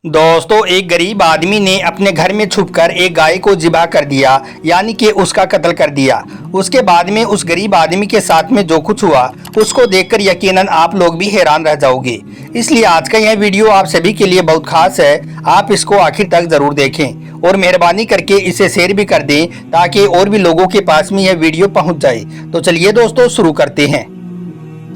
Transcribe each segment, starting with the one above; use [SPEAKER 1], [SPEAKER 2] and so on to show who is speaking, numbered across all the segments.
[SPEAKER 1] दोस्तों, एक गरीब आदमी ने अपने घर में छुपकर एक गाय को ज़िबा कर दिया, यानी कि उसका कत्ल कर दिया। उसके बाद में उस गरीब आदमी के साथ में जो कुछ हुआ उसको देखकर यकीनन आप लोग भी हैरान रह जाओगे। इसलिए आज का यह वीडियो आप सभी के लिए बहुत खास है। आप इसको आखिर तक जरूर देखें और मेहरबानी करके इसे शेयर भी कर दें ताकि और भी लोगों के पास में यह वीडियो पहुंच जाए। तो चलिए दोस्तों, शुरू करते हैं।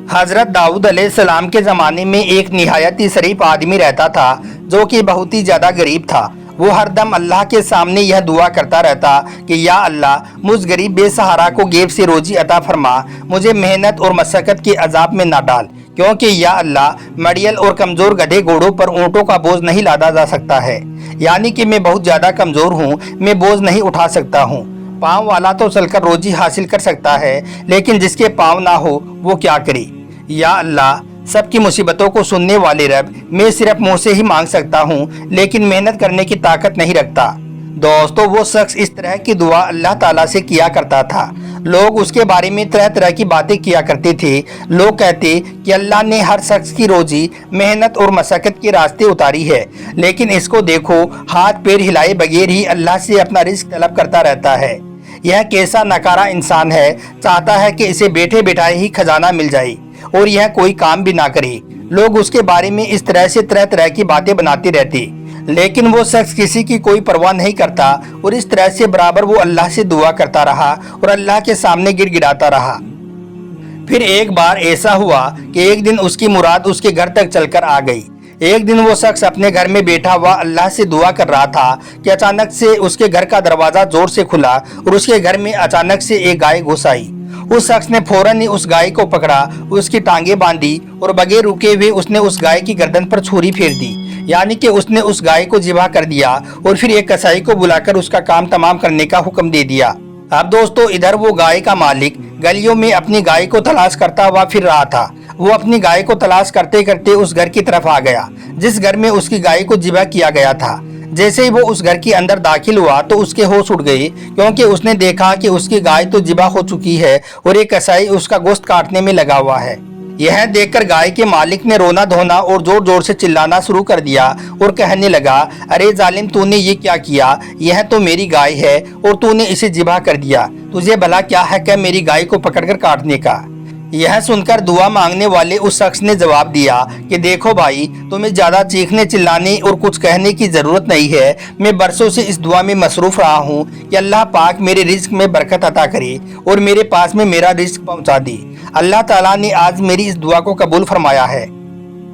[SPEAKER 1] हजरत दाऊद अलैहिस्सलाम के ज़माने में एक निहायत ही शरीफ आदमी रहता था जो कि बहुत ही ज़्यादा गरीब था। वो हरदम अल्लाह के सामने यह दुआ करता रहता कि या अल्लाह, मुझ गरीब बेसहारा को गैब से रोजी अता फरमा, मुझे मेहनत और मशक्क़त के अजाब में ना डाल, क्योंकि या अल्लाह, मड़ियल और कमज़ोर गधे घोड़ों पर ऊँटों का बोझ नहीं लादा जा सकता है। यानी कि मैं बहुत ज़्यादा कमज़ोर हूँ, मैं बोझ नहीं उठा सकता हूँ। पाँव वाला तो चलकर रोजी हासिल कर सकता है, लेकिन जिसके पाँव ना हो वो क्या करे। या अल्लाह, सबकी मुसीबतों को सुनने वाले रब, मैं सिर्फ मुंह से ही मांग सकता हूँ, लेकिन मेहनत करने की ताकत नहीं रखता। दोस्तों, वो शख्स इस तरह की दुआ अल्लाह ताला से किया करता था। लोग उसके बारे में तरह तरह की बातें किया करते थे। लोग कहते कि अल्लाह ने हर शख्स की रोजी मेहनत और मशक्क़त के रास्ते उतारी है, लेकिन इसको देखो, हाथ पैर हिलाए बगैर ही अल्लाह से अपना रिस्क तलब करता रहता है। यह कैसा नकारा इंसान है, चाहता है कि इसे बैठे बैठाए ही खजाना मिल जाए और यह कोई काम भी ना करे। लोग उसके बारे में इस तरह से तरह तरह की बातें बनाते रहते, लेकिन वो शख्स किसी की कोई परवाह नहीं करता और इस तरह से बराबर वो अल्लाह से दुआ करता रहा और अल्लाह के सामने गिड़गिड़ाता रहा। फिर एक बार ऐसा हुआ कि एक दिन उसकी मुराद उसके घर तक चलकर आ गई। एक दिन वो शख्स अपने घर में बैठा हुआ अल्लाह से दुआ कर रहा था कि अचानक से उसके घर का दरवाजा जोर से खुला और उसके घर में अचानक से एक गाय घुस आई। उस शख्स ने फौरन ही उस गाय को पकड़ा, उसकी टांगे बांधी और बगैर रुके हुए उसने उस गाय की गर्दन पर छुरी फेर दी। यानी कि उसने उस गाय को ज़िबा कर दिया और फिर एक कसाई को बुलाकर उसका काम तमाम करने का हुक्म दे दिया। अब दोस्तों, इधर वो गाय का मालिक गलियों में अपनी गाय को तलाश करता हुआ फिर रहा था। वो अपनी गाय को तलाश करते करते उस घर की तरफ आ गया जिस घर में उसकी गाय को ज़िबा किया गया था। जैसे ही वो उस घर के अंदर दाखिल हुआ तो उसके होश उड़ गए, क्योंकि उसने देखा कि उसकी गाय तो ज़िबा हो चुकी है और एक कसाई उसका गोश्त काटने में लगा हुआ है। यह देखकर गाय के मालिक ने रोना धोना और जोर जोर से चिल्लाना शुरू कर दिया और कहने लगा, अरे जालिम, तूने ये क्या किया? यह तो मेरी गाय है और तूने इसे ज़िबा कर दिया। तुझे भला क्या है क्या मेरी गाय को पकड़कर काटने का? यह सुनकर दुआ मांगने वाले उस शख्स ने जवाब दिया कि देखो भाई, तुम्हें ज़्यादा चीखने चिल्लाने और कुछ कहने की ज़रूरत नहीं है। मैं बरसों से इस दुआ में मसरूफ़ रहा हूँ कि अल्लाह पाक मेरे रिस्क में बरकत अता करे और मेरे पास में मेरा रिस्क पहुँचा दे। अल्लाह ताला ने आज मेरी इस दुआ को कबूल फरमाया है।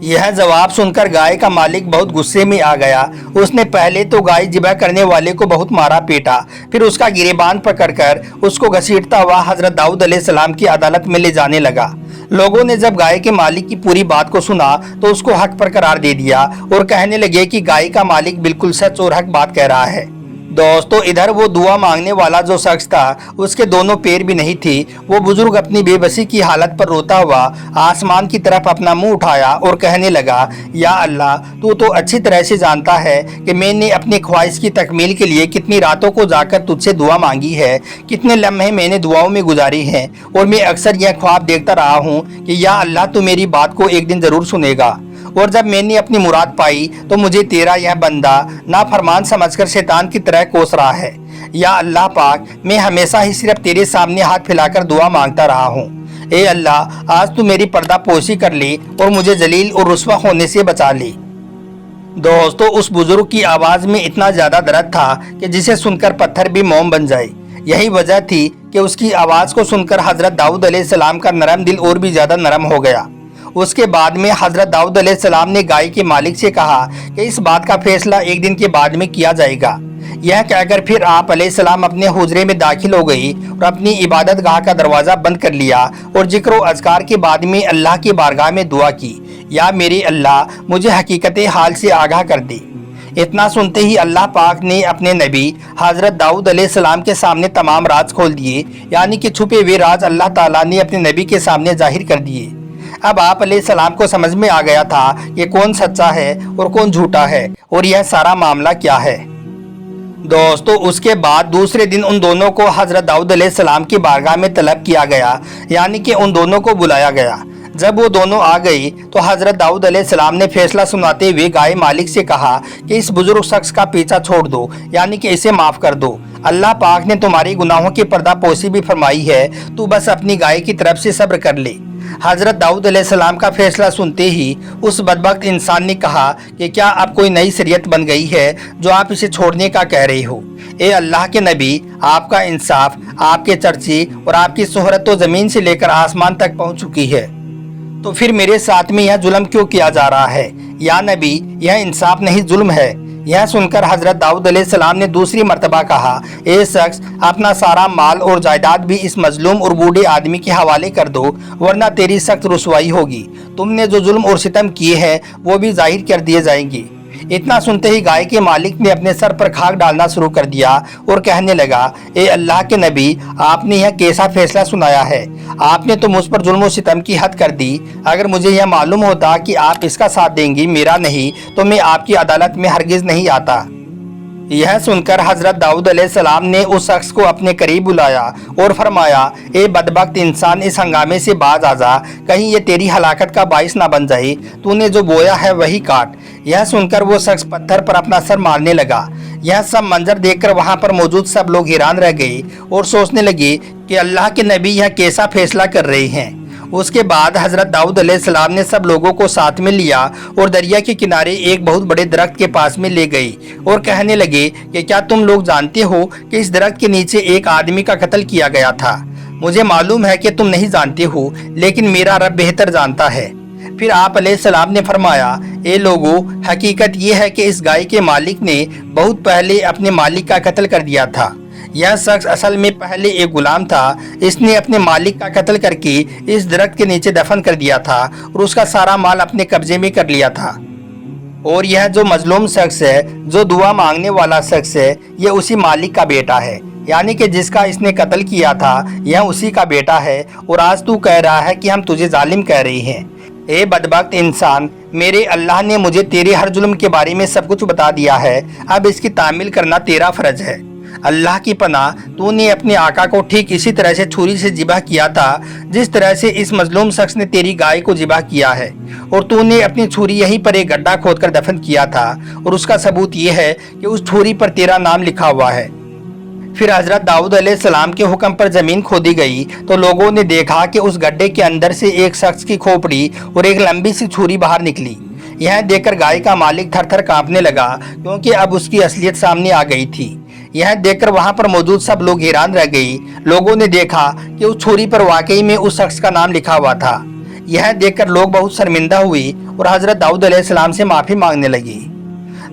[SPEAKER 1] यह जवाब सुनकर गाय का मालिक बहुत गुस्से में आ गया। उसने पहले तो गाय ज़िबा करने वाले को बहुत मारा पीटा, फिर उसका गिरेबान पकड़कर उसको घसीटता हुआ हजरत दाऊद अलैहिस्सलाम की अदालत में ले जाने लगा। लोगों ने जब गाय के मालिक की पूरी बात को सुना तो उसको हक पर करार दे दिया और कहने लगे कि गाय का मालिक बिल्कुल सच और हक बात कह रहा है। दोस्तों, इधर वो दुआ मांगने वाला जो शख्स था उसके दोनों पैर भी नहीं थे। वो बुजुर्ग अपनी बेबसी की हालत पर रोता हुआ आसमान की तरफ अपना मुंह उठाया और कहने लगा, या अल्लाह, तू तो अच्छी तरह से जानता है कि मैंने अपनी ख्वाहिश की तकमील के लिए कितनी रातों को जाकर तुझसे दुआ मांगी है, कितने लम्हे मैंने दुआओं में गुजारे हैं और मैं अक्सर यह ख्वाब देखता रहा हूँ कि या अल्लाह, तू मेरी बात को एक दिन ज़रूर सुनेगा। और जब मैंने अपनी मुराद पाई तो मुझे तेरा यह बंदा नाफरमान समझकर शैतान की तरह कोस रहा है। या अल्लाह पाक, मैं हमेशा ही सिर्फ तेरे सामने हाथ फैलाकर दुआ मांगता रहा हूँ। ए अल्लाह, आज तू मेरी पर्दा पोशी कर ले और मुझे जलील और रुस्वा होने से बचा ले। दोस्तों, उस बुजुर्ग की आवाज़ में इतना ज़्यादा दर्द था कि जिसे सुनकर पत्थर भी मोम बन जाए। यही वजह थी कि उसकी आवाज़ को सुनकर हजरत दाऊद अलैहिस्सलाम का नरम दिल और भी ज़्यादा नरम हो गया। उसके बाद में हजरत दाऊद अलैहिस्सलाम ने गाय के मालिक से कहा कि इस बात का फैसला एक दिन के बाद में किया जाएगा। यह कहकर फिर आप अलैहिस्सलाम अपने हुजरे में दाखिल हो गई और अपनी इबादत गाह का दरवाज़ा बंद कर लिया और जिक्र व अज़कार के बाद में अल्लाह की बारगाह में दुआ की, या मेरे अल्लाह, मुझे हकीकत हाल से आगाह कर दे। इतना सुनते ही अल्लाह पाक ने अपने नबी हजरत दाऊद अलैहिस्सलाम के सामने तमाम राज खोल दिए, यानी कि छुपे हुए राज अल्लाह ताला ने अपने नबी के सामने जाहिर कर दिए। अब आप अलैहिस्सलाम को समझ में आ गया था कि कौन सच्चा है और कौन झूठा है और यह सारा मामला क्या है। दोस्तों, उसके बाद दूसरे दिन उन दोनों को हजरत दाऊद अलैहिस्सलाम की बारगाह में तलब किया गया, यानी कि उन दोनों को बुलाया गया। जब वो दोनों आ गई तो हजरत दाऊद अलैहिस्सलाम ने फैसला सुनाते हुए गाय मालिक से कहा कि इस बुजुर्ग शख्स का पीछा छोड़ दो, यानी कि इसे माफ कर दो। अल्लाह पाक ने तुम्हारे गुनाहों की पर्दापोशी भी फरमाई है, तू बस अपनी गाय की तरफ से सब्र कर ले। हजरत दाऊद अलैहिस्सलाम का फैसला सुनते ही उस बदबख्त इंसान ने कहा कि क्या अब कोई नई शरीयत बन गई है जो आप इसे छोड़ने का कह रहे हो? ए अल्लाह के नबी, आपका इंसाफ, आपके चर्चे और आपकी शोहरत तो ज़मीन से लेकर आसमान तक पहुंच चुकी है, तो फिर मेरे साथ में यह जुल्म क्यों किया जा रहा है? या नबी, यह इंसाफ नहीं जुल्म है। यह सुनकर हजरत दाऊद अलैहिस्सलाम ने दूसरी मर्तबा कहा, ए शख्स, अपना सारा माल और जायदाद भी इस मजलूम और बूढ़े आदमी के हवाले कर दो, वरना तेरी सख्त रुसवाई होगी। तुमने जो जुल्म और सितम किए हैं वो भी जाहिर कर दिए जाएंगे। इतना सुनते ही गाय के मालिक ने अपने सर पर खाक डालना शुरू कर दिया और कहने लगा, ए अल्लाह के नबी, आपने यह कैसा फैसला सुनाया है? आपने तो मुझ पर जुल्म और सितम की हद कर दी। अगर मुझे यह मालूम होता कि आप इसका साथ देंगी, मेरा नहीं, तो मैं आपकी अदालत में हरगिज नहीं आता। यह सुनकर हजरत दाऊद अलैहिस्सलाम ने उस शख्स को अपने करीब बुलाया और फरमाया, ए बदबख्त इंसान, इस हंगामे से बाज आ जा, कहीं ये तेरी हलाकत का बाइस ना बन जाए। तूने जो बोया है वही काट। यह सुनकर वो शख्स पत्थर पर अपना सर मारने लगा। यह सब मंजर देखकर वहां पर मौजूद सब लोग हैरान रह गए और सोचने लगे कि अल्लाह के नबी यह कैसा फैसला कर रहे हैं। उसके बाद हजरत दाऊद अलैहिस्सलाम ने सब लोगों को साथ में लिया और दरिया के किनारे एक बहुत बड़े दरख्त के पास में ले गई और कहने लगे कि क्या तुम लोग जानते हो कि इस दरख्त के नीचे एक आदमी का कत्ल किया गया था? मुझे मालूम है कि तुम नहीं जानते हो, लेकिन मेरा रब बेहतर जानता है। फिर आप अलैहिस्सलाम ने फरमाया, ए लोगों, हकीकत ये है कि इस गाय के मालिक ने बहुत पहले अपने मालिक का कत्ल कर दिया था। यह शख्स असल में पहले एक गुलाम था। इसने अपने मालिक का कत्ल करके इस दरख्त के नीचे दफन कर दिया था और उसका सारा माल अपने कब्जे में कर लिया था। और यह जो मजलूम शख्स है, जो दुआ मांगने वाला शख्स है, यह उसी मालिक का बेटा है, यानी कि जिसका इसने कत्ल किया था यह उसी का बेटा है। और आज तू कह रहा है कि हम तुझे जालिम कह रहे हैं। ए बदबख्त इंसान, मेरे अल्लाह ने मुझे तेरे हर जुल्म के बारे में सब कुछ बता दिया है। अब इसकी तामील करना तेरा फर्ज है। अल्लाह की पनाह, तूने अपने आका को ठीक इसी तरह से छुरी से जिबा किया था जिस तरह से इस मजलूम शख्स ने तेरी गाय को जिबा किया है, और तूने अपनी छुरी यहीं पर एक गड्ढा खोदकर दफन किया था, और उसका सबूत यह है कि उस छुरी पर तेरा नाम लिखा हुआ है। फिर हजरत दाऊद अलैहिस्सलाम के हुक्म पर जमीन खोदी गई तो लोगों ने देखा कि उस गड्ढे के अंदर से एक शख्स की खोपड़ी और एक लंबी सी छुरी बाहर निकली। यह देखकर गाय का मालिक थर थर कांपने लगा, क्योंकि अब उसकी असलियत सामने आ गई थी। यह देखकर वहां पर मौजूद सब लोग हैरान रह गए। लोगों ने देखा कि उस छुरी पर वाकई में उस शख्स का नाम लिखा हुआ था। यह देखकर लोग बहुत शर्मिंदा हुए और हजरत दाऊद अलैहिस्सलाम से माफी मांगने लगे।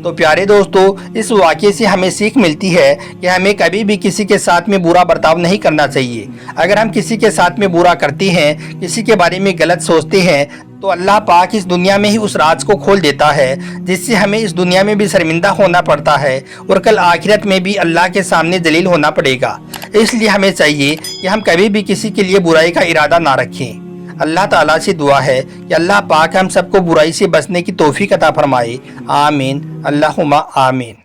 [SPEAKER 1] तो प्यारे दोस्तों, इस वाक़े से हमें सीख मिलती है कि हमें कभी भी किसी के साथ में बुरा बर्ताव नहीं करना चाहिए। अगर हम किसी के साथ में बुरा करते हैं, किसी के बारे में गलत सोचते हैं, तो अल्लाह पाक इस दुनिया में ही उस राज को खोल देता है, जिससे हमें इस दुनिया में भी शर्मिंदा होना पड़ता है और कल आखिरत में भी अल्लाह के सामने जलील होना पड़ेगा। इसलिए हमें चाहिए कि हम कभी भी किसी के लिए बुराई का इरादा ना रखें। अल्लाह ताला से दुआ है कि अल्लाह पाक हम सबको बुराई से बचने की तौफीक अता फरमाए। आमीन, अल्लाहुम्मा आमीन।